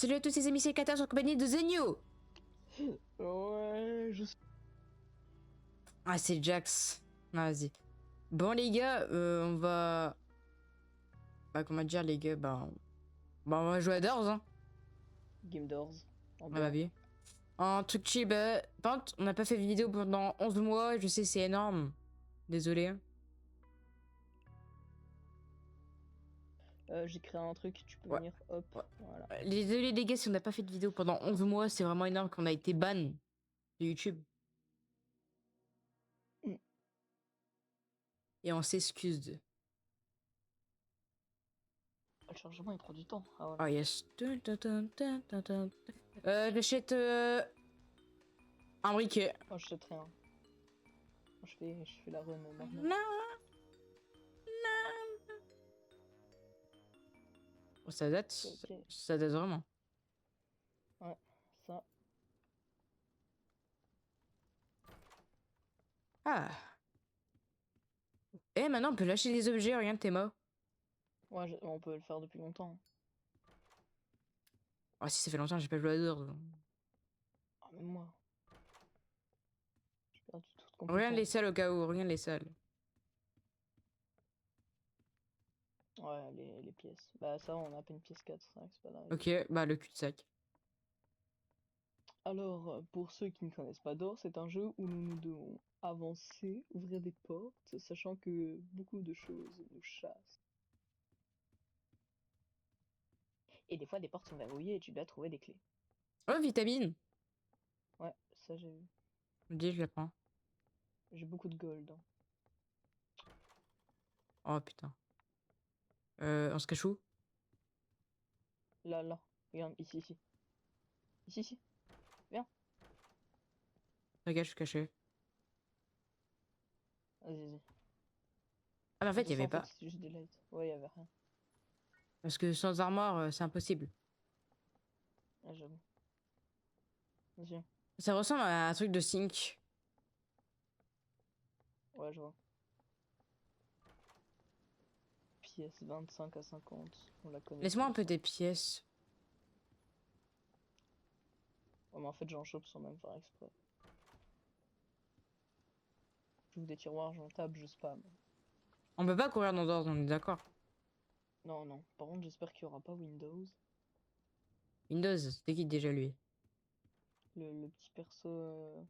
Salut à tous les amis, c'est 14 en compagnie de Zenio. Ouais, je sais. Ah, c'est Jax. Non, vas-y. Bon, les gars, on va... Bah, comment dire, les gars, on va jouer à Doors, hein. Game Doors. En Ah, bah, blanc. oui. Un truc chill, bah... Par contre, on n'a pas fait de vidéo pendant 11 mois, je sais, c'est énorme. Désolé. J'ai créé un truc, tu peux Ouais. venir, hop, Ouais. voilà. Désolé, les gars, si on n'a pas fait de vidéo pendant 11 mois, c'est vraiment énorme qu'on a été ban de YouTube. Mm. Et on s'excuse. Le chargement il prend du temps. Ah Oh, voilà. yes. J'achète un briquet. Moi je sais rien. Moi, je fais la run normale. Non. Oh, ça date, Ok. ça date vraiment. Ouais, ça. Ah. Eh, maintenant on peut lâcher des objets, regarde t'es mort. Ouais, on peut le faire depuis longtemps. Ah, si ça fait longtemps que j'ai pas joué à Doors. Ah, même moi. J'ai perdu toute Regarde les compétence. salles au cas où, regarde les salles. Ouais, les pièces. Bah ça, on a à peine pièce 4, c'est vrai que c'est pas dingue. Ok, bah le cul-de-sac. Alors, pour ceux qui ne connaissent pas Doors, c'est un jeu où nous devons avancer, ouvrir des portes, sachant que beaucoup de choses nous chassent. Et des fois, des portes sont verrouillées et tu dois trouver des clés. Oh, vitamine. Ouais, ça j'ai vu. Dis, je la prends. J'ai beaucoup de gold, hein. Oh putain. On se cache où? Là, là. Regarde, ici, ici. Ici, ici. Viens. Regarde, je suis caché. Vas-y, vas-y. Ah, mais en fait, il y Tout ça, avait en fait, pas. c'est juste des lights. Ouais, y avait rien. Parce que sans armure, c'est impossible. Ah, j'avoue. Vas-y. Ça ressemble à un truc de Sync. Ouais, je vois. Pièce 25 à 50. On la connaît Laisse-moi un tous, peu hein. des pièces. Ouais, mais en fait, j'en chope sans même faire exprès. J'ouvre des tiroirs, j'en tape, je spam. On peut pas courir dans Doors, on est d'accord. Non, non. Par contre, j'espère qu'il y aura pas Windows. Windows, c'était qui déjà lui? Le petit perso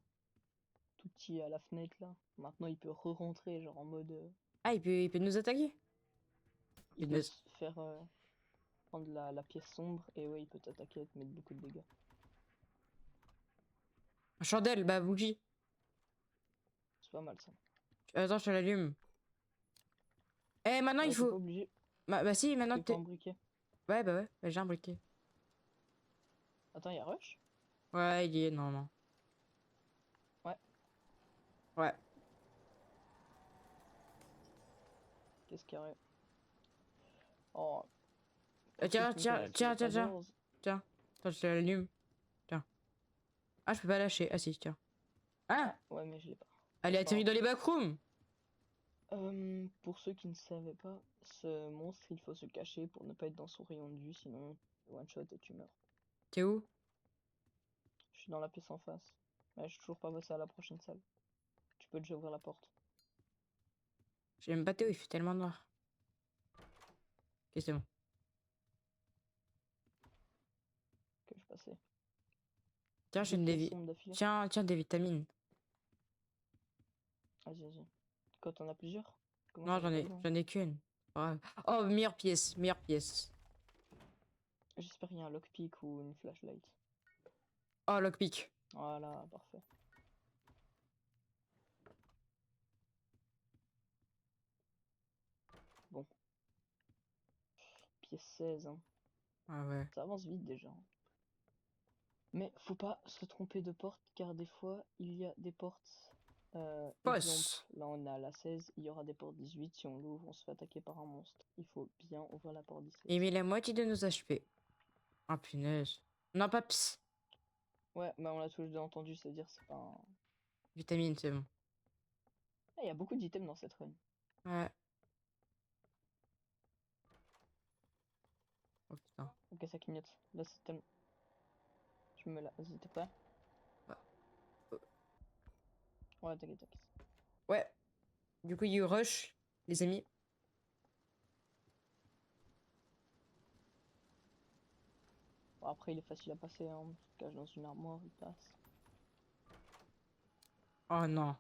tout petit à la fenêtre, là. Maintenant, il peut re-rentrer, genre en mode... Ah, il peut nous attaquer? il Il peut peut se faire... prendre la pièce sombre et ouais, il peut t'attaquer et te mettre beaucoup de dégâts. Chandelle, bah bougie. C'est pas mal ça. Attends, je l'allume. Eh, maintenant il T'es pas faut. obligé. Bah si, maintenant Il faut un t'es. briquet. Ouais, bah ouais, bah, j'ai un briquet. Attends, il y a Rush? Ouais, il y est, normalement. Ouais. Ouais. Qu'est-ce qu'il y a? Oh, pour ceux Tiens, qui ne tiens, connaîtraient tiens, tiens, pas tiens. Doors. Tiens. Attends, je l'allume. Tiens. Ah, je peux pas lâcher. Ah si, tiens. Ah! Ah, ouais, mais je l'ai pas. Elle est C'est pas atterrie grave. dans les backrooms! Pour ceux qui ne savaient pas, ce monstre, il faut se cacher pour ne pas être dans son rayon de vue, sinon one shot et tu meurs. T'es où? Je suis dans la pièce en face. Mais je suis toujours pas passé à la prochaine salle. Tu peux déjà ouvrir la porte. J'aime pas Théo, il fait tellement noir. Ok, c'est bon. Que je passais. Tiens, j'ai Deux une pièces dévi. sombres d'affilée. Tiens, tiens, des vitamines. Vas-y, vas-y. Quand on a plusieurs? Comment Non, j'en ai j'en pas ai, besoin. j'en ai qu'une. Ouais. Oh, meilleure pièce, meilleure pièce. J'espère qu'il y a un lockpick ou une flashlight. Oh, lockpick. Voilà, parfait. Bon, pièce 16, hein. Ah ouais. Ça avance vite déjà, hein. Mais faut pas se tromper de porte car des fois il y a des portes. Exemple, Posse. là on est à la 16, il y aura des portes 18. Si on l'ouvre, on se fait attaquer par un monstre. Il faut bien ouvrir la porte Il 17. met la moitié de nos HP. Ah, punaise. Non, pas ps. Ouais, mais on l'a tous les deux entendu, c'est-à-dire c'est pas un... Vitamine, c'est bon. Ah, il y a beaucoup d'items dans cette run. Ouais. Oh putain. Ok, ça clignote. Là c'est tellement... Tu me l'as. Vas-y, t'es prêt? Ouais. Ouais, t'inquiète. Ouais. Du coup, you rush, les amis. Bon, après, il est facile à passer, hein. On se cache dans une armoire, il passe. Oh non.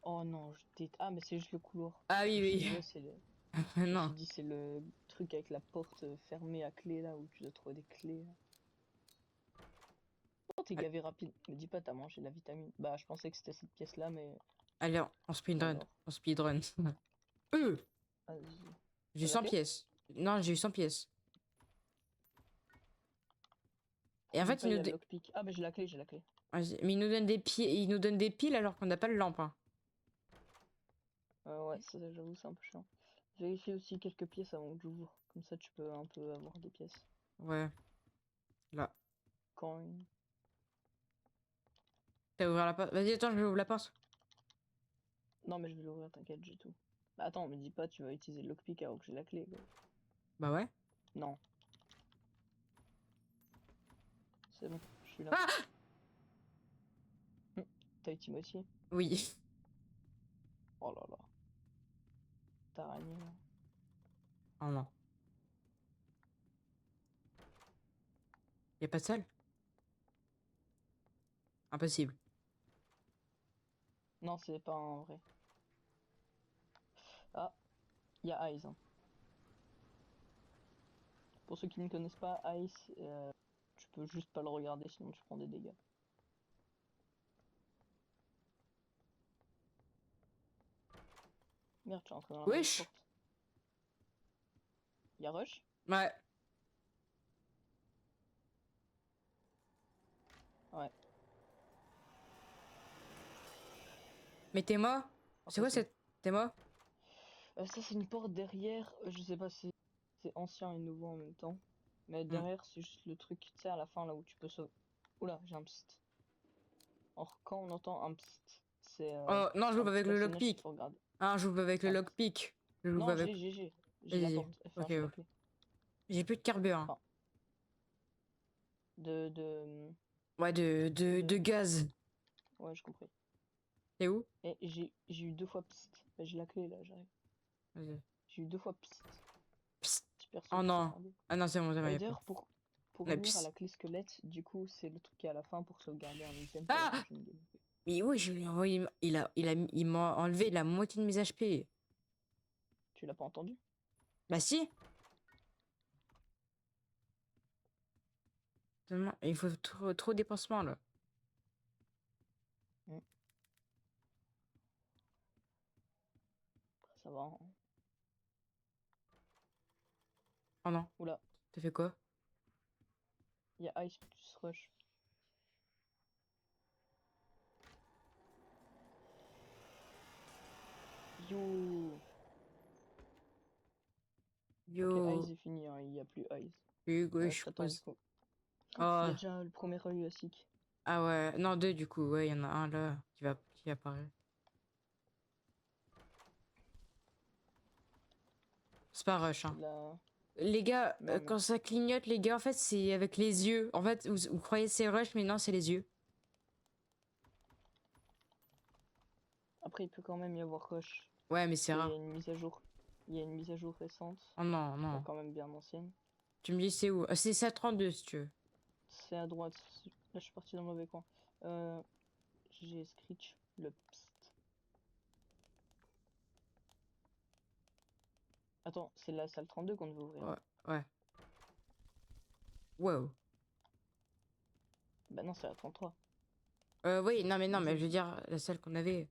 Oh non, Ah, mais c'est juste le couloir. Ah Je me suis oui, dit, oui. ouais, c'est le... Je me suis Non. dit, c'est le truc avec la porte fermée à clé, là, où tu dois trouver des clés. Là. Oh, t'es gavé rapide. Me dis pas, t'as mangé de la vitamine. Bah, je pensais que c'était cette pièce-là, mais... Allez, on speedrun. Alors, On speedrun. vas-y. J'ai eu T'as la 100 clé? pièces. Non, j'ai eu 100 pièces. Et en Oublie fait, pas, il y a le lockpick. Ah, bah, j'ai la clé, j'ai la clé. Mais il nous donne des pieds, il nous donne des piles alors qu'on n'a pas de lampe. Hein. Ouais, ça, j'avoue, c'est un peu chiant. Vérifie aussi quelques pièces avant que j'ouvre. Comme ça, tu peux un peu avoir des pièces. Ouais. Là. Coin. T'as ouvert la porte. Vas-y, attends, je vais ouvrir la porte. Non, mais je vais l'ouvrir, t'inquiète, j'ai tout. Bah, attends, me dis pas, tu vas utiliser le lockpick alors que j'ai la clé, quoi. Bah ouais. Non. C'est bon, je suis là. Ah T'as eu Timothy? oui. Oh là là. T'as araignée, là. Oh non. Y'a pas de salle? Impossible. Non, c'est pas un vrai. Ah, il y a Ice. Hein. Pour ceux qui ne connaissent pas, Ice, tu peux juste pas le regarder, sinon tu prends des dégâts. Merde, tu es entré dans la mauvaise Wesh. porte. Y'a Rush? Ouais. Ouais. Mais t'es mort? C'est quoi Impossible. cette... T'es mort? Ça, c'est une porte derrière. Je sais pas si c'est ancien et nouveau en même temps. Mais derrière, c'est juste le truc, tu sais, à la fin, là où tu peux sauver. Oula, j'ai un psst. Or, quand on entend un psst, c'est Oh non, je un l'ouvre petit avec le personnage qu'il lockpick. faut regarder. Ah, j'ouvre avec le Un lockpick. Je l'ouvre Non, avec... j'ai la Vas-y. porte. Enfin, Ok, j'ai la ouais. clé. J'ai plus de carburant. Enfin, de... Ouais, de gaz. Ouais, j'ai compris. T'es où? Et j'ai eu 2 fois psst. Bah, j'ai la clé, là, j'arrive. Vas-y. J'ai eu 2 fois psst. Psst. Petit perso Oh qu'il faut non. regarder. Ah non, c'est bon, Et y'a plus. d'ailleurs, pour Ouais, revenir à psst. la clé squelette, du coup, c'est le truc qui est à la fin pour sauvegarder un item pour la Ah! prochaine game. Mais oui, je lui ai envoyé... Il m'a enlevé la moitié de mes HP. Tu l'as pas entendu? Bah si. Tellement- Il faut trop de dépensement, là. Mm. Ça va. Hein. Oh non. Oula, T'as fait quoi? il y a Ice plus Rush. Yo! Ok, Ice Yo. est fini, hein, il n'y a plus Ice. Hugo, je T'attends une suppose. fois. Il y Oh. a déjà le premier œil à Sick. Ah ouais. Non, deux, du coup. Ouais, il y en a un, là, qui apparaît. C'est pas rush, hein. La... Les gars, Non, mais quand ça clignote, les gars, en fait, c'est avec les yeux. En fait, vous croyez que c'est rush, mais non, c'est les yeux. après, il peut quand même y avoir Rush. Ouais, mais Parce c'est qu'il y a rare. une mise à jour. Il y a une mise à jour récente. Oh non, Enfin, non. quand même bien ancienne. Tu me dis c'est où? C'est ça 32 si tu veux. C'est à droite. Là, je suis parti dans le mauvais coin. J'ai Screech, le psst. Attends, c'est la salle 32 qu'on devait ouvrir. Ouais, ouais. Wow. Bah non, c'est la 33. Oui, non, mais Vas-y. je veux dire, la salle qu'on avait.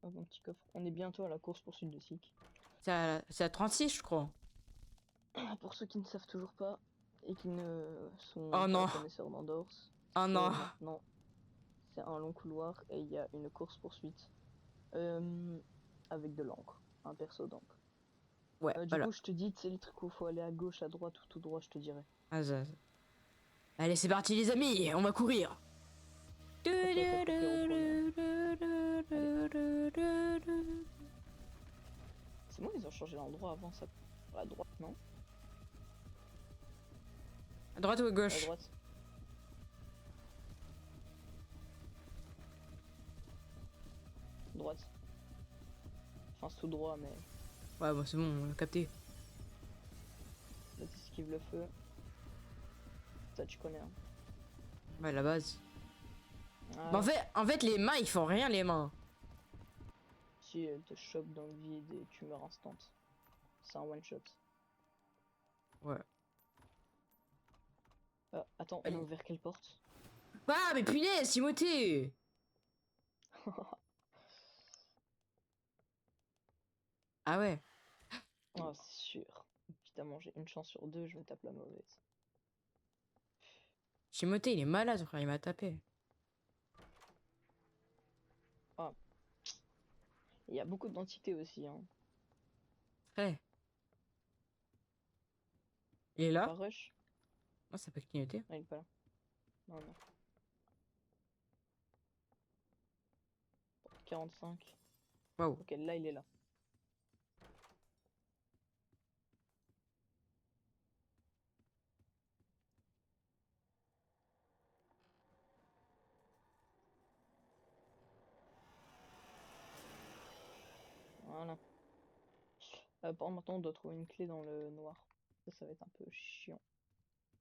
Oh, mon petit coffre. On est bientôt à la course poursuite de Sick. C'est à 36, je crois. Pour ceux qui ne savent toujours pas et qui ne sont Oh pas non. connaisseurs d'Andors, Oh c'est non. maintenant, c'est un long couloir et il y a une course poursuite avec de l'encre, un perso d'encre. Ouais, Du voilà. coup, je te dis, c'est le truc où il faut aller à gauche, à droite ou tout droit, je te dirais. Ah, allez, c'est parti, les amis, on va courir. Toi, t'as coupé au premier. C'est moi, ils ont changé l'endroit avant, ça. À droite, non? À droite ou à À gauche? droite. tout droit, mais Ouais, bon, c'est bon, on l'a capté. là, t'esquives le feu. Ça, tu connais, hein. Ouais, la base. Ah, Bah, ouais. en fait, les mains, ils font rien, les mains. Si elle te chope dans le vide et tu meurs instant. C'est un one shot. Ouais. Attends, on a Allez. ouvert quelle porte? Ah, mais punaise, Timothée! Ah ouais. Ah, c'est sûr. Évidemment, j'ai une chance sur deux, je me tape la mauvaise. Timothée, il est malade, frère, il m'a tapé. Ah, il y a beaucoup d'entités aussi, hein. Frère. Il est Faut là? pas rush? Oh, ça peut clignoter. Ah, il est pas là. Non, non. Porte 45. Waouh. Ok, là, il est là. Voilà. Par contre, maintenant, on doit trouver une clé dans le noir. Ça va être un peu chiant.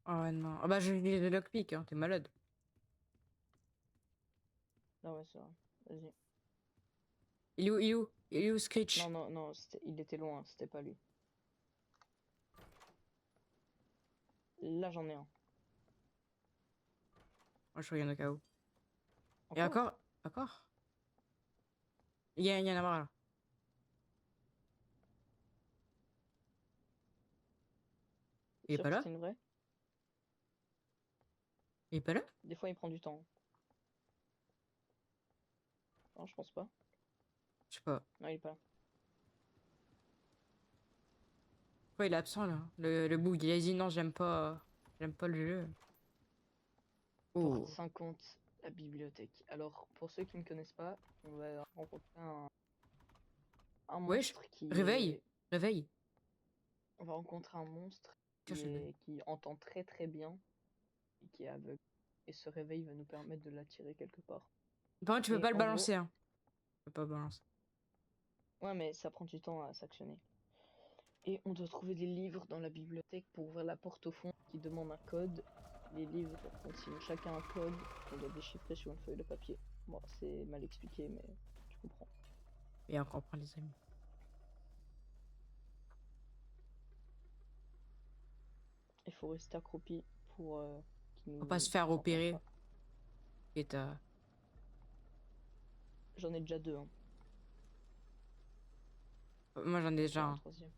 Ah ouais, non. Ah bah, je vais le lockpick, hein, t'es malade. Ah ouais, c'est vrai. Vas-y. Il est où, il est où? Il est où, Screech? Non, non, non, il était loin, c'était pas lui. Là, j'en ai un. Moi, je regarde au cas où. Et Encore? encore? Encore? Il y en a marre, là. T'es Il est sûr pas que là? c'était une vraie? Il est pas là? Des fois, il prend du temps. Non, je pense pas. Je sais pas. Non, il est pas là. Pourquoi il est absent, là? Le bug, il a dit non, j'aime pas. J'aime pas le jeu. Porte Oh. 50, la bibliothèque. Alors, pour ceux qui ne connaissent pas, on va rencontrer un Wesh. monstre qui Réveille. est... Réveille. On va rencontrer un monstre Cherche le bug. qui entend très très bien et qui est aveugle. Et ce réveil va nous permettre de l'attirer quelque part. Par contre, tu peux Et pas le en gros, balancer, hein. Tu peux pas le balancer. ouais, mais ça prend du temps à s'actionner. Et on doit trouver des livres dans la bibliothèque pour ouvrir la porte au fond qui demande un code. Les livres contiennent chacun un code qu'on doit déchiffrer sur une feuille de papier. Bon, c'est mal expliqué, mais tu comprends. Et on comprend, les amis. Il faut rester accroupi pour qu'ils Faut pas nous se faire entendent opérer. pas. Et t'as. J'en ai déjà deux, hein. Moi, j'en ai Faut déjà trouver un un. troisième.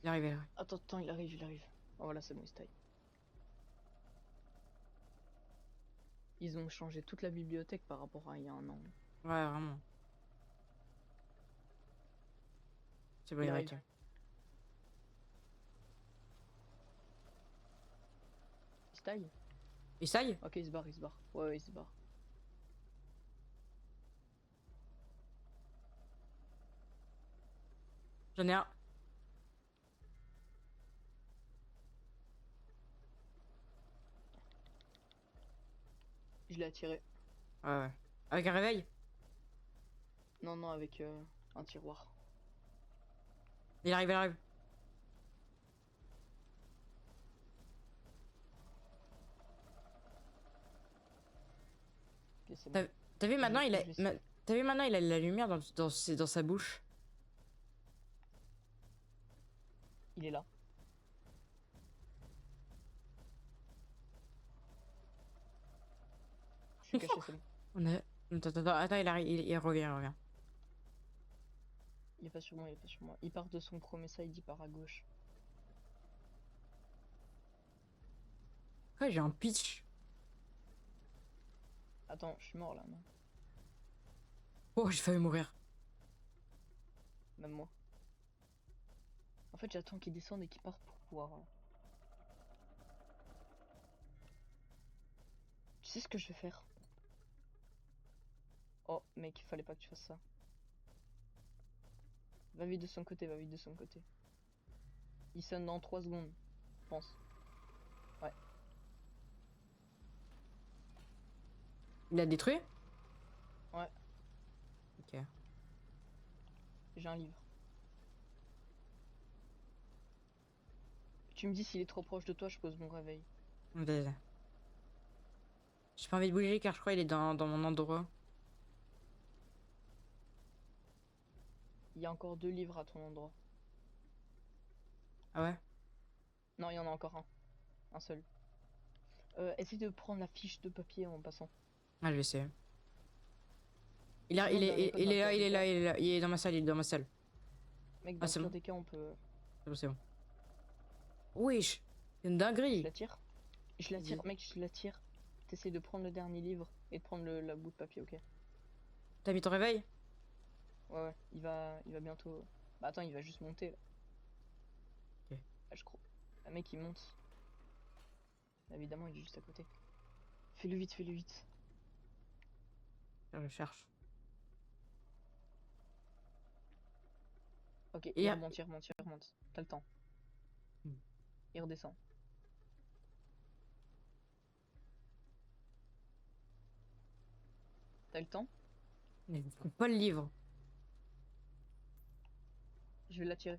Il arrive, il arrive. Attends, attends, il arrive, il arrive. Oh, voilà, c'est bon, il se taille. Ils ont changé toute la bibliothèque par rapport à il y a un an. Ouais, vraiment. C'est bon, Il il va arrive. être. Il se taille? Et ça y est? Ok, il se barre, il se barre. Ouais, ouais, il se barre. J'en ai un. Je l'ai attiré. Ouais, ouais. Avec un réveil? Non, non, avec un tiroir. Il arrive, il arrive. Ok, c'est bon. T'as vu maintenant, il a. Je vais essayer. T'as vu maintenant, il a la lumière dans sa bouche. Il est là. Je suis caché, c'est bon. On a. Attends, il arrive, il revient, il revient. Il est pas sur moi, il est pas sur moi. Il part de son premier side, il part à gauche. Quoi, j'ai un pitch. Attends, je suis mort là, non? Oh, j'ai failli mourir. Même moi. En fait, j'attends qu'il descende et qu'il parte pour pouvoir. Tu sais ce que je vais faire? Oh, mec, il fallait pas que tu fasses ça. Va vite de son côté, va vite de son côté. Il sonne dans 3 secondes, je pense. Ouais. Il a détruit? Ouais. Ok. J'ai un livre. Tu me dis s'il est trop proche de toi, je pose mon réveil. Vas-y. J'ai pas envie de bouger car je crois qu'il est dans mon endroit. Il y a encore 2 livres à ton endroit. Ah ouais? Non, il y en a encore un. Un seul. Essaye de prendre la fiche de papier en passant. Ah, je vais essayer. Sinon, dernier pote, Il dans est le là, pire il des est là, cas. il est là. Il est dans ma salle, il est dans ma salle. Mec, Ah, dans le c'est pire bon. des cas, on peut. C'est bon, c'est bon. Wesh! C'est une Je dinguerie! l'attire. Je l'attire, Vas-y. mec, je l'attire. T'essayes de prendre le dernier livre et de prendre la bout de papier, ok? T'as mis ton réveil? Ouais, ouais, il va bientôt. Bah attends, il va juste monter là. Ok. Ah, je crois. Le mec il monte. Évidemment, il est juste à côté. Fais-le vite, fais-le vite. Je cherche. Ok, Il y a... il remonte. T'as le temps. Hmm. Il redescend. T'as le temps? Mais je trouve pas le livre. Je vais l'attirer.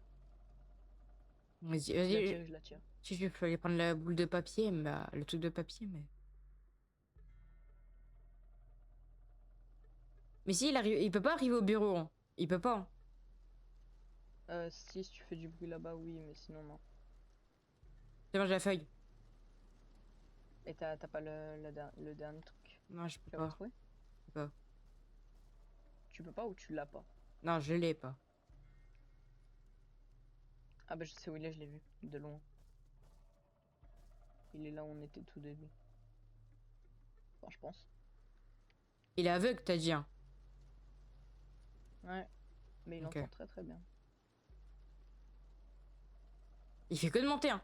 Vas-y, Je vas-y. l'attire, je l'attire. Si je peux aller prendre la boule de papier, mais le truc de papier, mais. Mais si, il arrive, il peut pas arriver au bureau, hein. Il peut pas, hein. Si tu fais du bruit là-bas, oui, mais sinon non. C'est bon, j'ai la feuille. Et t'as pas le dernier truc. Non, je peux Tu l'as pas pas. trouvé? Je peux pas. Tu peux pas ou tu l'as pas? Non, je l'ai pas. Ah bah je sais où il est, je l'ai vu. De loin. Il est là où on était tout début. Enfin, je pense. Il est aveugle, t'as dit, hein. Ouais. Mais il Ok. entend très très bien. Il fait que de monter, hein.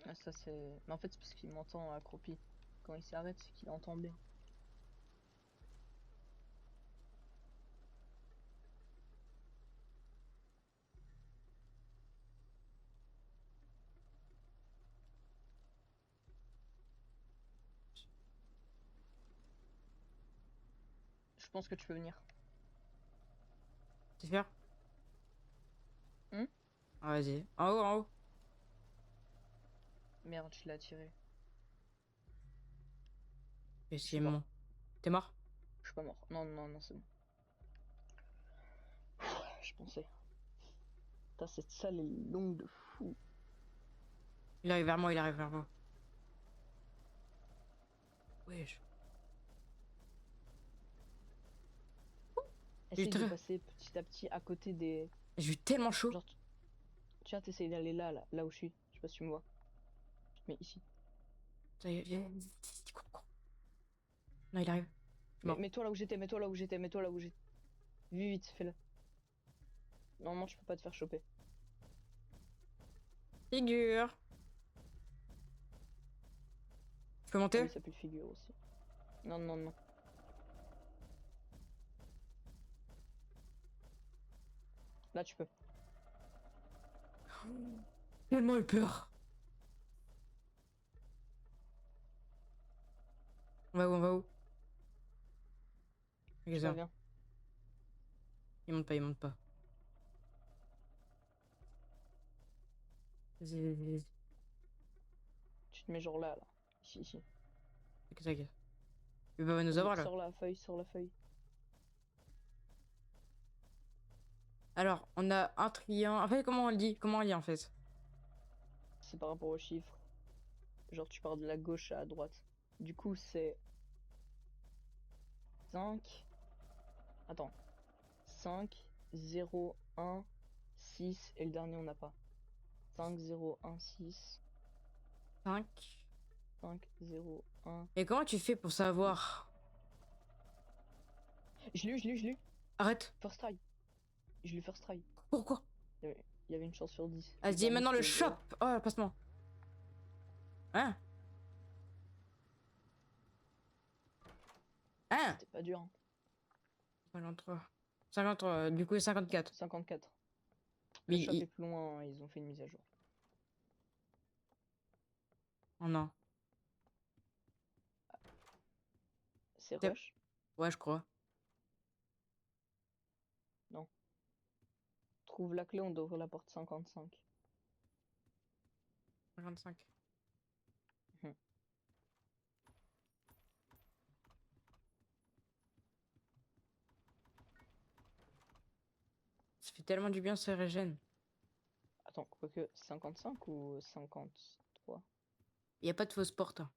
Ah, ça c'est. Mais en fait, c'est parce qu'il m'entend accroupi. Quand il s'arrête, c'est qu'il entend bien. Je pense que tu peux venir. C'est sûr? Hmm. Ah, vas-y. En haut, en haut. Merde, je l'ai attiré. Et Je c'est suis mort. bon. T'es mort? Je suis pas mort. Non, non, non, c'est bon. Je pensais. Putain, cette salle est longue de fou. Il arrive vers moi, il arrive vers moi. Wesh. J'ai eu Essaye de très... passer petit à petit à côté des. J'ai eu tellement chaud. Genre, tu vois, t'essayes d'aller là où je suis. Je sais pas si tu me vois. Mais ici. Ça y est, viens. Cours, cours. Non, il arrive. Je suis Mais mort. mets-toi là où j'étais, mets-toi là où j'étais, mets-toi là où j'étais. Vite, vite, fais-le. Normalement, tu peux pas te faire choper. Figure. Je peux Ah monter? oui, ça pue le figure aussi. Non, non, non. Là, tu peux. Tellement eu peur. On va où, on va où? Je Ok, sais pas, ça. viens. Il monte pas, il monte pas. Vas-y, vas-y, vas-y. Tu te mets genre là, là. Ici, ici. T'inquiète, t'inquiète. Il va nous Vas-y, avoir là. sors la feuille, sors la feuille. Alors, on a un triangle. En fait, comment on le dit? Comment on lit en fait? C'est par rapport aux chiffres. Genre, tu pars de la gauche à la droite. Du coup, c'est 5. Attends. 5, 0, 1, 6. Et le dernier, on n'a pas. 5, 0, 1, 6. 5. 5, 0, 1, Et comment tu fais pour 6. savoir? Je l'ai eu, je l'ai eu, je l'ai eu. Arrête. First try. Je l'ai eu first try. Pourquoi? Il y avait une chance sur 10. Le Vas-y, dernier, maintenant le c'était shop. le. Oh, passe-moi. Hein? Hein? C'était pas dur, hein. 53. 53, du coup 54. 54. Le Mais shop est plus loin, hein, ils ont fait une mise à jour. Oh non. C'est C'est- rush? Ouais, je crois. trouve la clé, on doit ouvrir la porte 55. 55. Mhm. Ça fait tellement du bien ce régène. Attends, quoique 55 ou 53? Y a pas de fausse porte. Hein.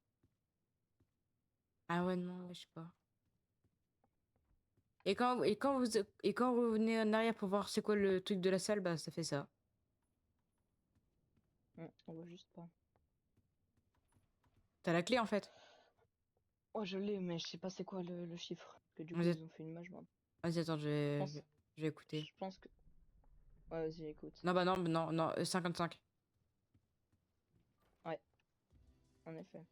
Ah ouais, non, ouais, je sais pas. Et quand vous revenez en arrière pour voir c'est quoi le truc de la salle, bah ça fait ça. On voit juste pas. T'as la clé en fait. Oh, je l'ai, mais je sais pas c'est quoi le chiffre. Parce que du coup, Vas-y, ils ont fait une image, moi. vas-y, attends, je Je vais, pense, je vais écouter. je pense que... Ouais, vas-y, écoute. Non, bah non, non, non, 55. Ouais, en effet.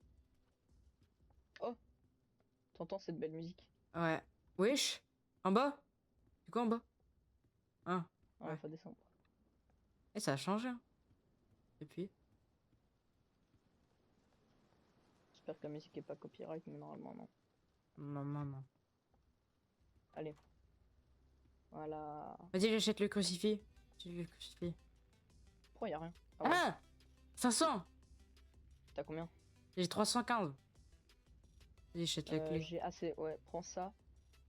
Oh, t'entends cette belle musique? Ouais. Wesh? En bas? C'est quoi en bas? Ah, Ouais, ouais. faut descendre. Et ça a changé. Hein. Depuis. J'espère que la musique est pas copyright, mais normalement, non. Maman, non. Allez, voilà. Vas-y, j'achète le crucifix. J'ai le crucifix. Pourquoi y a rien? Ah ouais, Ah! 500! t'as combien? J'ai 315. Vas-y, j'achète la clé. J'ai assez, ouais, prends ça.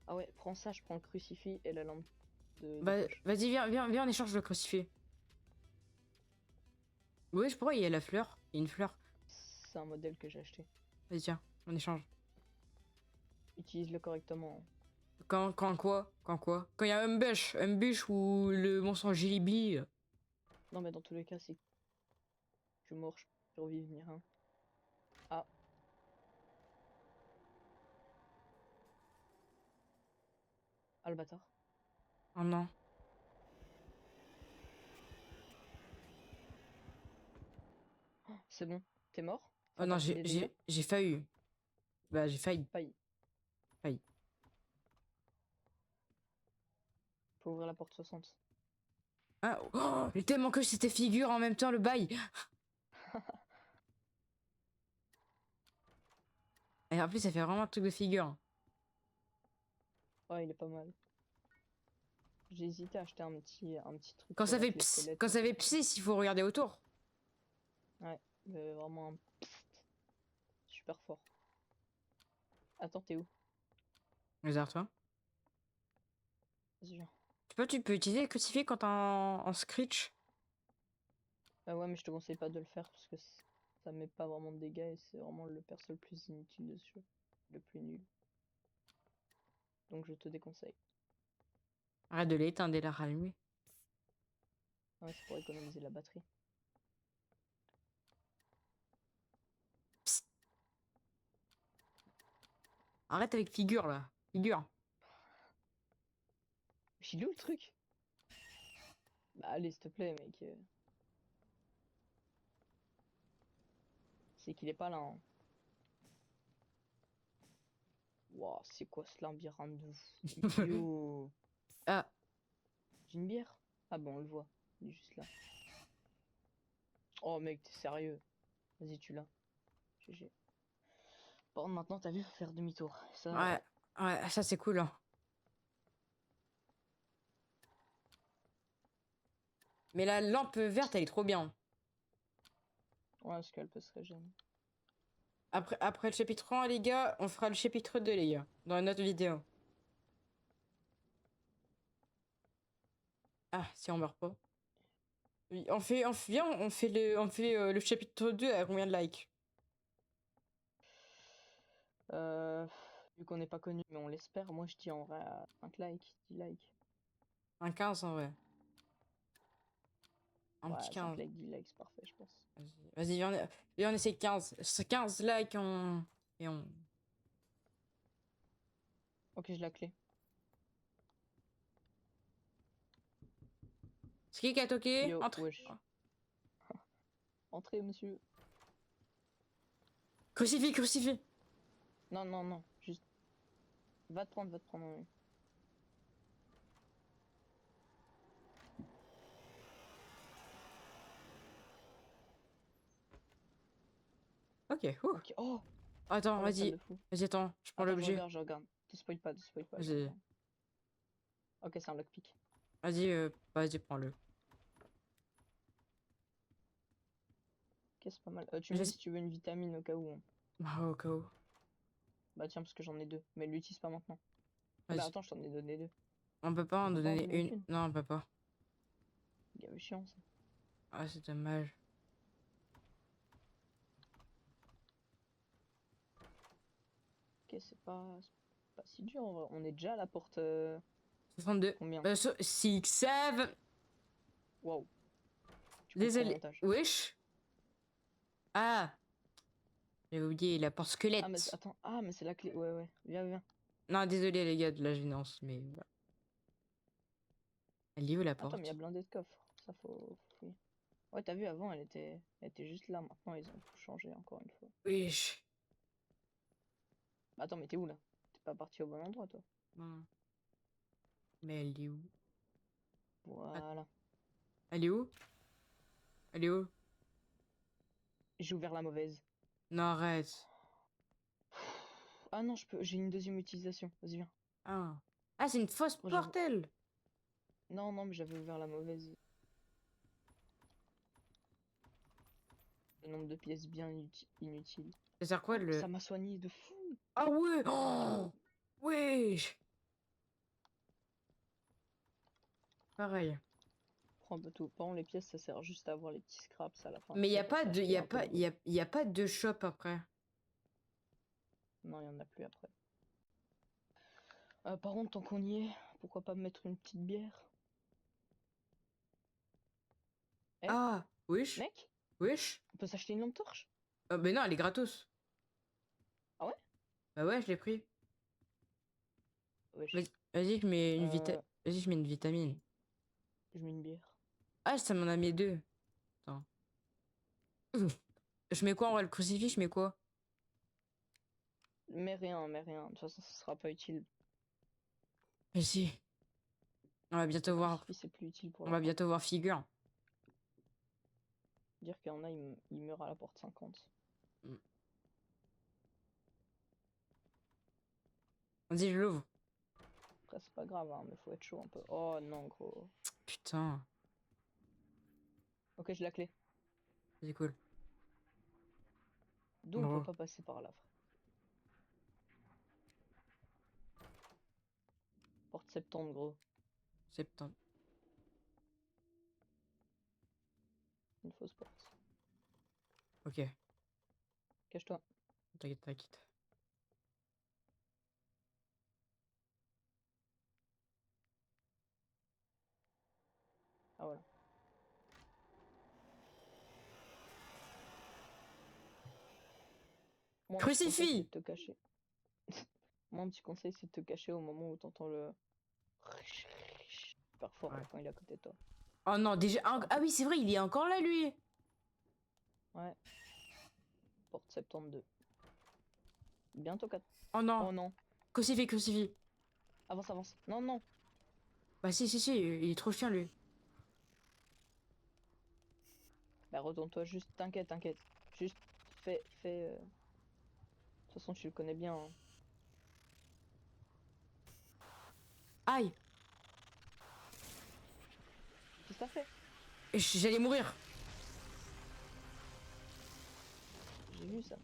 Ah ouais, prends ça, je prends le crucifix et la lampe de Bah, poche. vas-y, viens, on échange le crucifix. Wesh, pourquoi il y a la fleur? Il y a une fleur. C'est un modèle que j'ai acheté. Vas-y, tiens, on échange. Utilise-le correctement. Quand quoi? Quand quoi? Quand il y a un bûche ou le monstre Gilibi. Non, mais dans tous les cas, si je mors, je peux revenir, hein. Ah, ah le bâtard. Oh non. C'est bon, t'es mort? Oh Enfin, non, t'as pris des dégâts? j'ai failli. Bah, j'ai failli. Failli. Failli. Faut ouvrir la porte 60. Ah, oh, j'ai tellement que c'était figure en même temps le bail. Et en plus, ça fait vraiment un truc de figure. Ouais, il est pas mal. J'ai hésité à acheter un petit truc Quand pour ça fait mettre les ps, squelettes. quand ça fait psst, il faut regarder autour. Ouais, mais vraiment un super fort. Attends, t'es où? Regarde toi. Vas-y, viens. Tu peux utiliser le crucifix quand t'es en scritch. Ouais, mais je te conseille pas de le faire parce que ça met pas vraiment de dégâts et c'est vraiment le perso le plus inutile de ce jeu. Le plus nul. Donc je te déconseille. Arrête de l'éteindre et la rallumer. Ouais, c'est pour économiser la batterie. Psst. Arrête avec figure là. Figure. Il est où le truc? Bah allez, s'il te plaît, mec. C'est qu'il est pas là, hein. Wouah, c'est quoi ce labyrinthe de fou? Yo, Ah, j'ai une bière? Ah bon, on le voit. Il est juste là. Oh mec, t'es sérieux? Vas-y, tu l'as. GG. Par contre, maintenant, t'as vu, faut faire demi-tour. Ça, ouais. Ouais, ça c'est cool. Hein. Mais la lampe verte, elle est trop bien. ouais, parce qu'elle peut se régénérer. Après le chapitre 1, les gars, on fera le chapitre 2, les gars. Dans une autre vidéo. Ah, si on meurt pas. Oui, viens, on fait le chapitre 2 à combien de likes? Euh, Vu qu'on n'est pas connu, mais on l'espère, moi je dis en vrai à 5 likes, 10 likes. Un 15 en vrai. Un petit Ouais, 5 15. likes, 10 likes, c'est parfait, je pense. Vas-y, viens, on essaie 15. 15 likes et on. Ok, j'ai la clé. C'est qui a toqué? Yo, Entre. wesh. Entrez, monsieur. Crucifix, crucifix. Non, non, non, juste. Va te prendre, va te prendre. Ouais. Ok, ouh. Ok, oh! Attends, Oh, la salle vas-y. de fou. Vas-y, attends, je prends Attends, l'objet. je regarde. Te spoil pas, te spoil pas. Je Vas-y, regarde. Ok, c'est un lockpick. vas-y, vas-y, prends-le. Ok, c'est pas mal. Tu me Je dis sais- si tu veux une vitamine au cas où, hein. Bah, au cas où. Bah tiens, parce que j'en ai 2. Mais l'utilise pas maintenant. Ah bah Vas-y. attends, je t'en ai donné 2. On peut pas en On peut pas en donner donner une. qu'une. Non, on peut pas. Gavé chiant ça. Ah, c'est dommage. Ok, c'est pas si dur en vrai. On est déjà à la porte. 62. Combien? 6, 7. Waouh. Tu coupes au Désolé. montage. Wesh. Ah, j'avais oublié la porte Ah mais squelette. attends. Ah mais c'est la clé. Ouais ouais. Viens viens. Non, désolé les gars de la gênance, mais voilà. Elle est où la Attends mais il y a porte? blindé de coffres. Ça faut fouiller. Ouais t'as vu avant elle était juste là. Maintenant ils ont tout changé encore une fois. Wesh. Bah, attends mais t'es où là? T'es pas parti au bon endroit toi. Non. Mais elle est où? Ah, Voilà. elle est où? Elle est où? J'ai ouvert la mauvaise. Non, arrête. Ah non je peux. J'ai une deuxième utilisation. Vas-y viens. Ah. Ah, c'est une fausse Oh, porte, elle. non non mais j'avais ouvert la mauvaise. Le nombre de pièces bien inutiles. Ça sert quoi Oh, le. ça m'a soigné de fou. Ah ouais! Oh! Wesh! Pareil. Prends un peu tout. Par contre, les pièces, ça sert juste à avoir les petits scraps à la fin. Mais il y Et a pour pas de. s'acheter un peu de bouffe. Y a pas de shop après. Non, il y en a plus après. Par contre, tant qu'on y est, pourquoi pas mettre une petite bière? Eh, Ah! Wesh! mec? Wesh! On peut s'acheter une lampe torche? Oh, mais non, elle est gratos. Ah ouais? Bah ouais, je l'ai pris. Wesh. Vas-y, je mets une Euh, Vas-y, je mets une vitamine. je mets une bière. Ah, ça m'en a mis deux. Attends. Je mets quoi en vrai, le crucifix, je mets quoi? Mais rien, mais rien. De toute façon, ça sera pas utile. Vas-y. On va Le bientôt voir. crucifix, c'est plus utile pour On la va fin. bientôt voir figure. Dire qu'il y en a, ils meurent à la porte 50. Mm. Vas-y, je l'ouvre. Après, c'est pas grave, hein, mais faut être chaud un peu. Oh non, gros. Putain. Ok, j'ai la clé. C'est cool. D'où on peut Bon, pas passer par là, frère. Porte 70, gros. 70. Une fausse porte. Ok. Cache-toi. T'inquiète, t'inquiète. Ah voilà. Moi, un petit conseil, c'est Crucifix! de te cacher. Moi, un petit conseil, c'est de te cacher au moment où t'entends le. Super fort Ouais. là, quand il est à côté de toi. Oh non, déjà. Un Ah peu. oui, c'est vrai, il est encore là, lui. Ouais. Porte 72. Bientôt 4. Oh non. Oh non. Crucifix, crucifix. Avance, avance. Non, non. Bah si, si, si, il est trop chiant, lui. Bah, retourne-toi juste. T'inquiète, t'inquiète. Juste fais. De toute façon, tu le connais bien, hein. Aïe! Qu'est-ce que t'as fait? J'allais mourir. J'ai vu ça.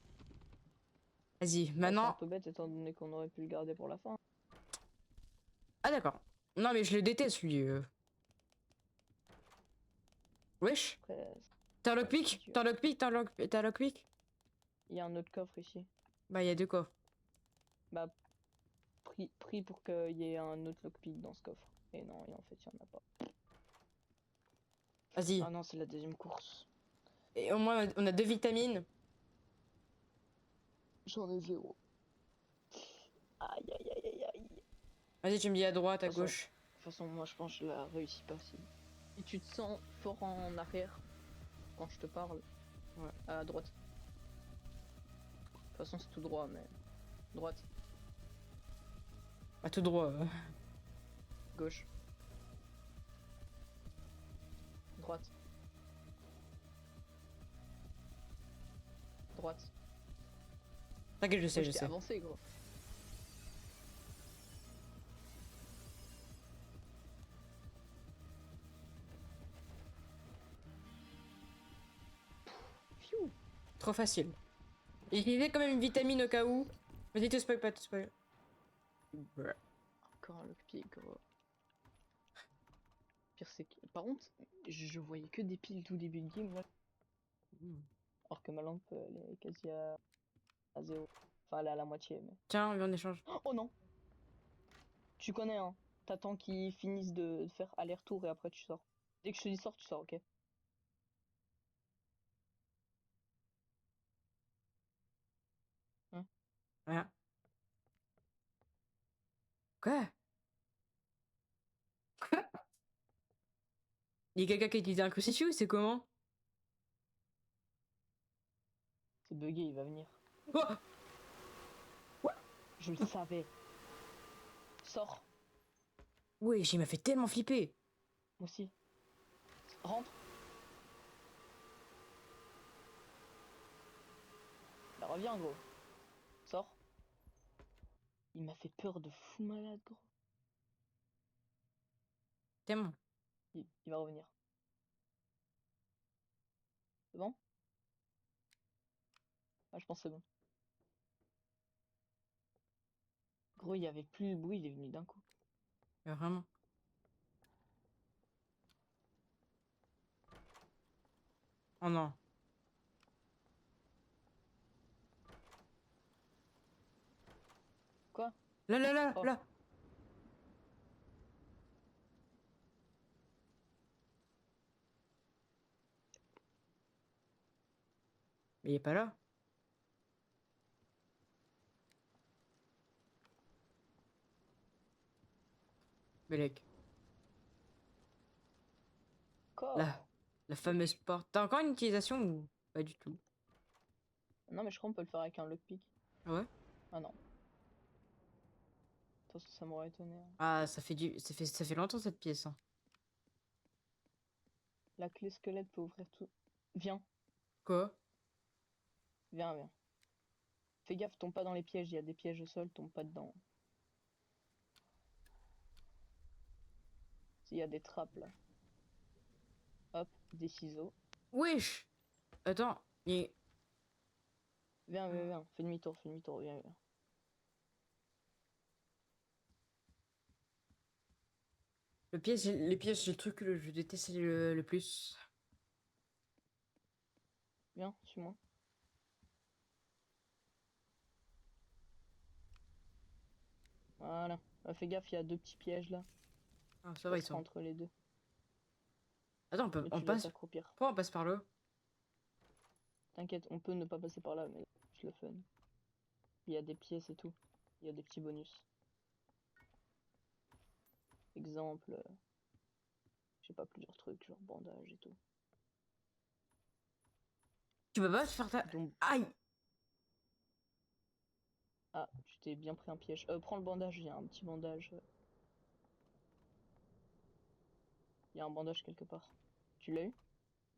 Vas-y, Ouais, c'est un maintenant. peu bête étant donné qu'on aurait pu le garder pour la fin. Ah d'accord. Non, mais je le déteste, lui. Wesh. Après, T'as un c'est pas si lockpick? dur. T'as un lockpick? T'as un lockpick? Il y a un autre coffre ici. Bah, il y a deux coffres. Bah, pris pour qu'il y ait un autre lockpick dans ce coffre. Et non, et en fait, il y en a pas. Vas-y. Ah non, c'est la deuxième course. Et au moins, on a deux vitamines. J'en ai zéro. Aïe, aïe, aïe, aïe, aïe. Vas-y, tu me dis à droite, à De gauche. toute façon, moi, je pense que je la réussis pas. Et tu te sens fort en arrière quand je te parle. Ouais. À droite. De toute façon, c'est tout droit, mais... Droite, À tout droit. gauche. Droite. Droite. T'inquiète, je sais, Ouais, je je t'ai sais. avancé, gros. Pfiou. trop facile. Utilisez quand même une vitamine au cas où. Vas-y, te spoil pas, te spoil. Bruh. Encore un lockpick, gros. Pire, c'est que. Par contre, je voyais que des piles tout début de game, là. Alors que ma lampe, elle est quasi à zéro. Enfin, elle est à la moitié, mais. Tiens, on en échange. Oh non! Tu connais, hein. T'attends qu'ils finissent de faire aller-retour et après tu sors. Dès que je te dis sors, tu sors, ok? Hein? Rien. Quoi? Quoi? Il y a quelqu'un qui a utilisé un crucifix ou c'est comment? C'est bugué, il va venir. Oh, Je le savais. Sors. wesh, il m'a fait tellement flipper. Moi aussi. Rentre. Bah reviens, gros. Sors. Il m'a fait peur de fou malade, gros. Tellement. Il va revenir. C'est bon? Ah, je pense que c'est bon. Gros, il y avait plus le bruit, il est venu d'un coup. Vraiment. Oh non. Quoi? Là, là, là, Oh. là. Mais il est pas là. Belek. Quoi? Là. La fameuse porte. T'as encore une utilisation ou pas du tout? Non, mais je crois qu'on peut le faire avec un lockpick. Ah ouais? Ah non. De toute façon, ça m'aurait étonné, hein. Ah, ça fait longtemps cette pièce, hein. La clé squelette peut ouvrir tout. Viens, Quoi? viens, viens. Fais gaffe, tombe pas dans les pièges, il y a des pièges au sol, tombe pas dedans. Il y a des trappes là. Hop, des ciseaux. Wesh! Attends, il... Viens, viens, viens. Fais demi-tour, viens, viens. Les pièces, c'est le truc que je déteste le plus. Viens, suis-moi. Voilà. Fais gaffe, il y a deux petits pièges là. Ah, ça va, ils Ça sera sont. entre les deux. Attends, Et on tu dois passe. t'accroupir. Pourquoi on passe par là? T'inquiète, on peut ne pas passer par là, mais je le fun. Il y a des pièces et tout. Il y a des petits bonus. Exemple, je sais pas, plusieurs trucs, genre bandage et tout. Tu peux pas faire ta. Donc, Aïe! ah, tu t'es bien pris un piège. Prends le bandage, il y a un petit bandage. Il y a un bandage quelque part. Tu l'as eu?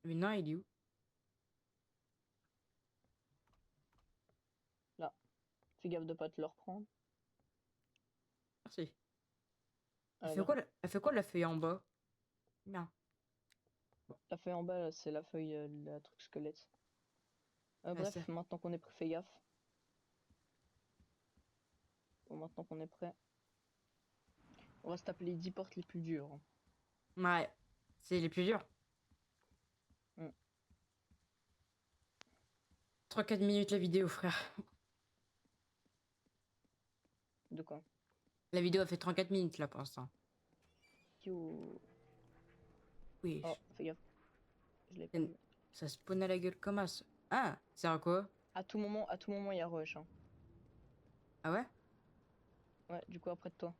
Mais non, il est où? Là. Fais gaffe de pas te le reprendre. Merci. Allez, viens. Elle fait quoi la feuille en bas? Bien. La feuille en bas, là, c'est la feuille, la truc squelette. Ah, Bref, ça. maintenant qu'on est prêt, fais gaffe. Bon, maintenant qu'on est prêt, on va se taper les 10 portes les plus dures, hein. Ouais. C'est les plus durs. Hmm. 3-4 minutes la vidéo, frère. De quoi? La vidéo a fait 34 minutes là pour l'instant. Yo. Oui. Oh, fais gaffe. Je l'ai pas vu. Ça spawn à la gueule comme as. Ah, c'est à quoi? À tout moment, il y a rush, hein. Ah ouais? Ouais, du coup, après de toi.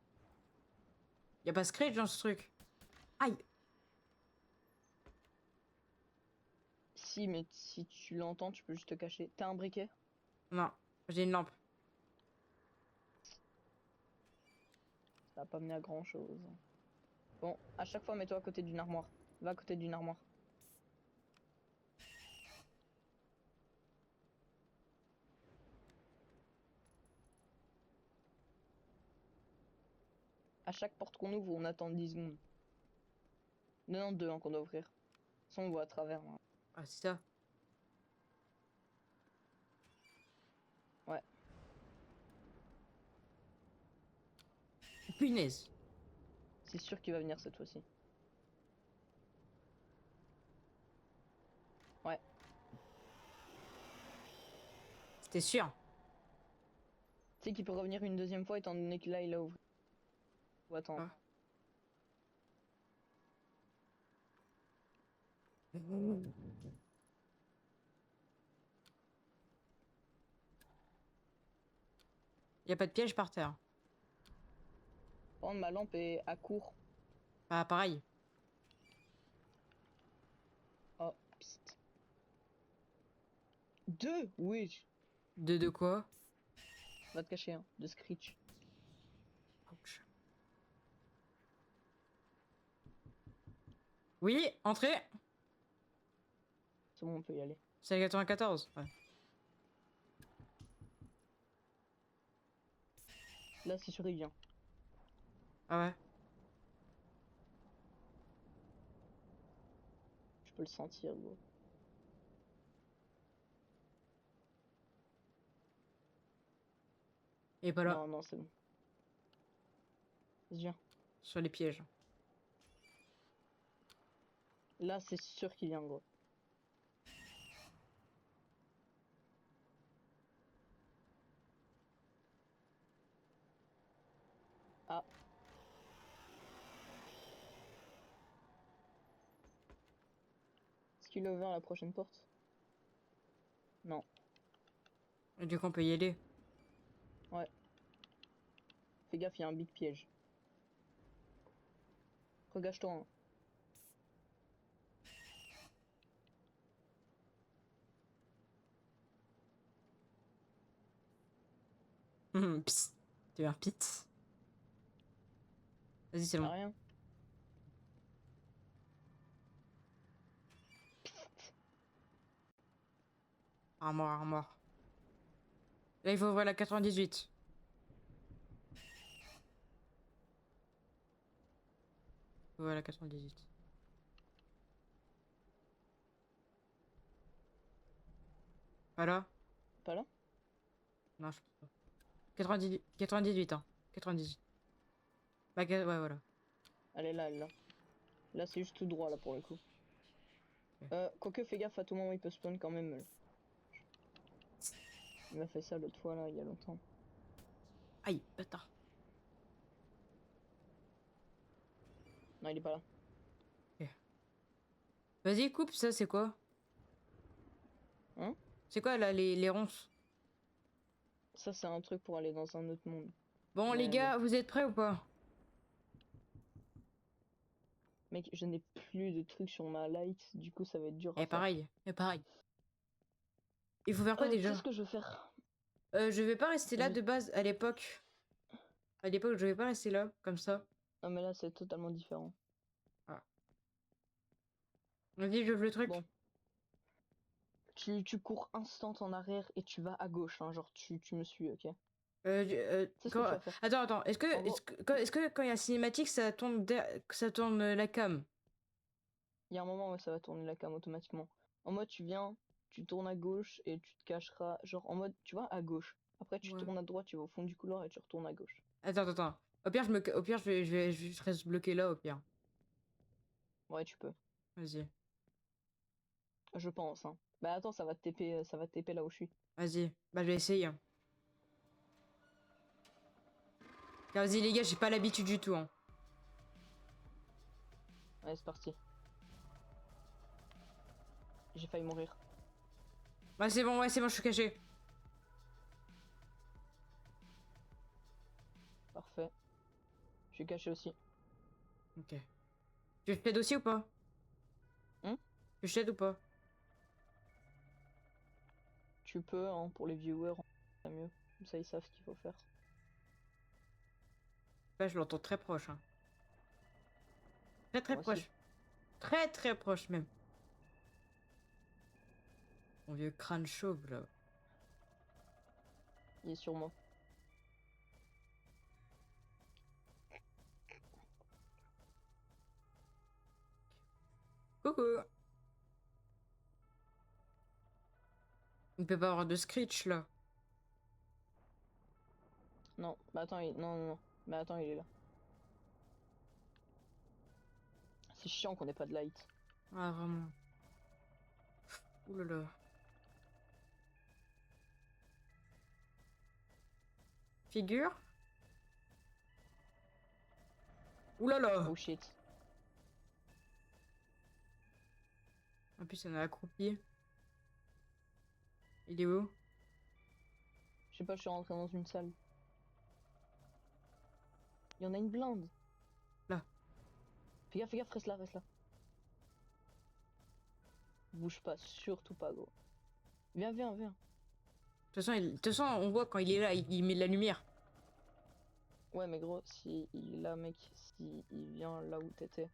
Y a pas Scratch dans ce truc? Aïe! Si, mais si tu l'entends, tu peux juste te cacher. T'as un briquet? Non, j'ai une lampe. Ça va pas mener à grand chose. Bon, à chaque fois, mets-toi à côté d'une armoire. Va à côté d'une armoire. À chaque porte qu'on ouvre, on attend 10 secondes. Non, deux hein, qu'on doit ouvrir. Sans on voit à travers, hein. Ah, c'est ça. punaise. C'est sûr qu'il va venir cette fois-ci. Ouais. C'était sûr. Tu sais qu'il peut revenir une deuxième fois étant donné que là il a ouvert. Faut attendre. Ah. Y a pas de piège par terre. Par contre, ma lampe est à court. Ah, pareil. Oh, psst. 2. Oui. De quoi? Va te cacher, hein. De Screech. Ouch. Oui, entrée. C'est bon, on peut y aller. C'est le 94. Ouais. Là, c'est sûr, il vient. Ah ouais. Je peux le sentir, gros. Il est pas là. Non, non, c'est bon. Viens. Sur les pièges. Là, c'est sûr qu'il vient, gros. Ah. Est-ce qu'il a ouvert la prochaine porte? Non. Et du coup, on peut y aller. Ouais. Fais gaffe, il y a un big piège. Regage-toi, hein. Psst. Tu veux un pit? Vas-y, c'est Y'a bon. rien. Armoire, armoire. Là, il faut ouvrir la 98. Ouvrir la 98. Pas là? Pas là? Non, je pense pas. 98, 98, hein. 98. Bah, ouais, voilà. Elle est là, elle est là. Là, c'est juste tout droit, là, pour le coup. Ok. Quoique, fais gaffe, à tout moment, il peut spawn quand même. Il m'a fait ça l'autre fois, là, il y a longtemps. Aïe, bâtard. Non, il est pas là. Ok. Vas-y, coupe, ça, c'est quoi? Hein? C'est quoi, là, les ronces? Ça, c'est un truc pour aller dans un autre monde. Bon, les Mais bon. gars, vous êtes prêts ou pas? Mec, je n'ai plus de trucs sur ma light, du coup, ça va être dur à Eh, faire. pareil. Eh, pareil. Il faut faire quoi, Tu sais déjà? ce que je vais faire? Je vais pas rester là Je- de base à l'époque. À l'époque, je vais pas rester là, comme ça. Non, mais là, c'est totalement différent. Ah. Vas-y, j'ouvre le truc. Bon. Tu cours instant en arrière et tu vas à gauche, hein, genre tu me suis, ok? C'est ce que tu vas faire. Attends. Est-ce que, En gros, est-ce que quand il y a cinématique, ça tourne, ça tourne la cam? il y a un moment où ça va tourner la cam automatiquement. En mode, tu viens, tu tournes à gauche et tu te cacheras, genre en mode, tu vas à gauche. Après, tu Ouais. tournes à droite, tu vas au fond du couloir et tu retournes à gauche. Attends. Au pire, au pire, je reste bloqué là, au pire. Ouais, tu peux. Vas-y. Je pense, hein. Bah attends, ça va te TP là où je suis. Vas-y. Bah, je vais essayer, hein. Vas-y, les gars, j'ai pas l'habitude du tout, hein. Allez, c'est parti. J'ai failli mourir. Ouais, c'est bon, je suis caché. Parfait. Je suis caché aussi. Ok. Tu fais aussi ou pas? Hein? Tu t'aides ou pas? Tu peux, hein, pour les viewers, c'est mieux. Comme ça, ils savent ce qu'il faut faire. Là, je l'entends très proche, hein. Très Moi aussi. proche. Très proche, même. Mon vieux crâne chauve, là. Il est sur moi. Coucou. Il ne peut pas avoir de screech, là. Non, bah attends, non. Mais attends, il est là. C'est chiant qu'on ait pas de light. Ah, vraiment. Ouh là là. Figure. Ouh là là. Oh shit. En plus, on a accroupi. Il est où? Je sais pas, je suis rentré dans une salle. Il y en a une blinde. Là. Fais gaffe, reste là, reste là. Bouge pas, surtout pas, gros. Viens. De toute façon, on voit quand il est là, il met de la lumière. Ouais, mais gros, si il est là, mec, si il vient là où t'étais.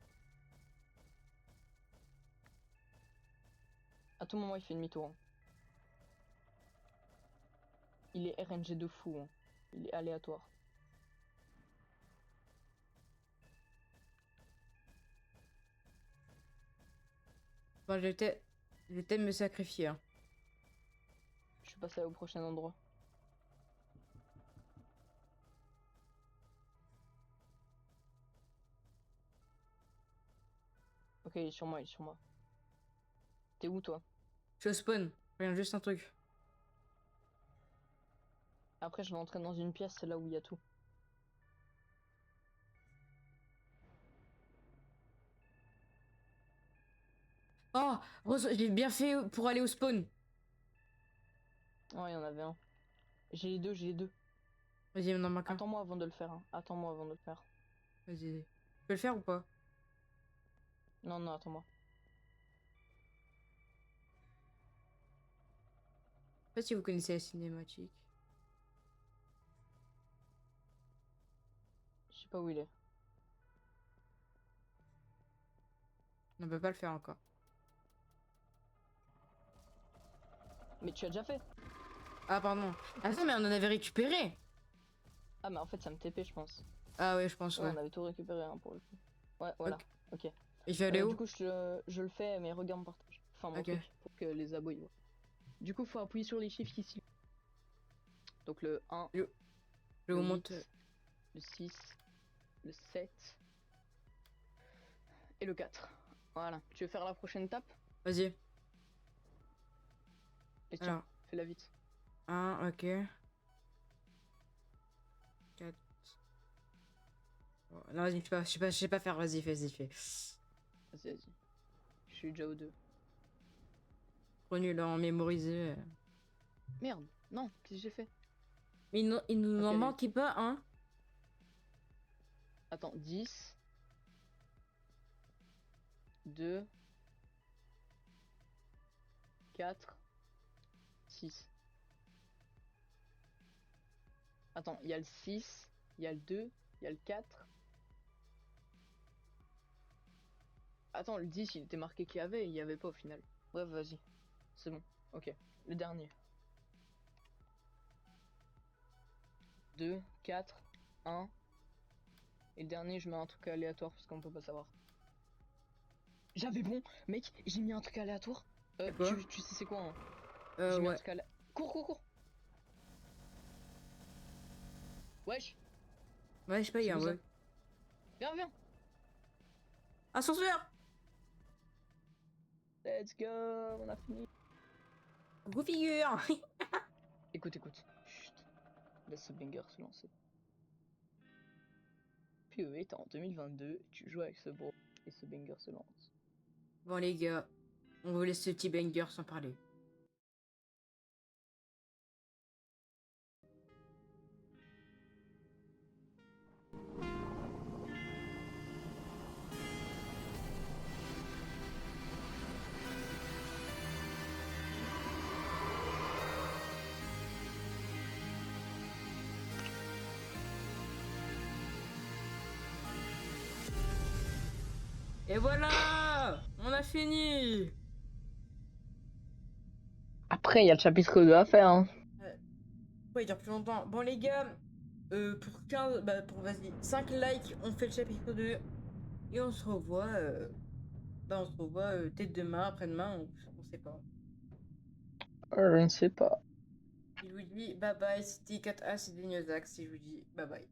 À tout moment, il fait demi-tour. Hein. Il est RNG de fou. Hein. Il est aléatoire. Bon, je vais peut-être me sacrifier. Hein. Je suis passé au prochain endroit. Ok, il est sur moi, T'es où, toi? Je spawn. Regarde juste un truc. Après, je vais entrer dans une pièce, c'est là où il y a tout. Oh, j'ai bien fait pour aller au spawn. Oh, il y en avait un. J'ai les deux. Vas-y, on en manque un. Attends-moi avant de le faire. Hein. Attends-moi avant de le faire. Vas-y. Tu peux le faire ou pas? Non, attends-moi. Je sais pas si vous connaissez la cinématique. Je sais pas où il est. On peut pas le faire encore. Mais tu as déjà fait? Ah, pardon. Attends, mais on en avait récupéré. Ah, mais en fait, ça me TP, je pense. Ah ouais, je pense, Ouais, ouais. on avait tout récupéré hein, pour le coup. Ouais, voilà. Ok. Il fait aller Du où? coup, je le fais, mais regarde mon partage. Enfin, mon Ok. truc, pour que les abos y voient. Du coup, faut appuyer sur les chiffres ici. Donc le 1, Je le vous 8, montre. le 6, le 7 et le 4. Voilà. Tu veux faire la prochaine étape? Vas-y. Et tiens, Alors, fais-la vite. 1, ok. 4. Non, vas-y, je sais pas faire. Vas-y, fais. Vas-y. Je suis déjà au 2. Trop nul en mémoriser. Merde, non, qu'est-ce que j'ai fait? Mais il nous Ok, en allez. manque pas, hein? Attends, 10, 2, 4, 6. Attends, il y a le 6, il y a le 2, il y a le 4. Attends, le 10, il était marqué qu'il y avait, il y avait pas au final. Bref, vas-y. C'est bon. Ok. Le dernier. 2, 4, 1. Et le dernier, je mets un truc aléatoire parce qu'on peut pas savoir. J'avais bon, mec, j'ai mis un truc aléatoire. C'est quoi? Tu sais c'est quoi hein? J'ai mis un Ouais. truc aléatoire. Cours. Wesh, Ouais, je sais pas, il y c'est a un où ça? bug. Viens. Ascenseur! Let's go, on a fini. Coucou figure! Écoute. Chut. Laisse ce banger se lancer. PoE est en 2022, tu joues avec ce bro et ce banger se lance. Bon les gars, on vous laisse ce petit banger sans parler. Et voilà! On a fini! Après, il y a le chapitre 2 à faire. Hein. Ouais, il dure plus longtemps. Bon les gars, pour 15, vas-y, 5 likes, on fait le chapitre 2. Et on se revoit, peut-être demain, après-demain, on sait pas. Je ne sais pas. Si je vous dis bye bye, c'était 4A, c'est des Newsax, si je vous dis bye bye.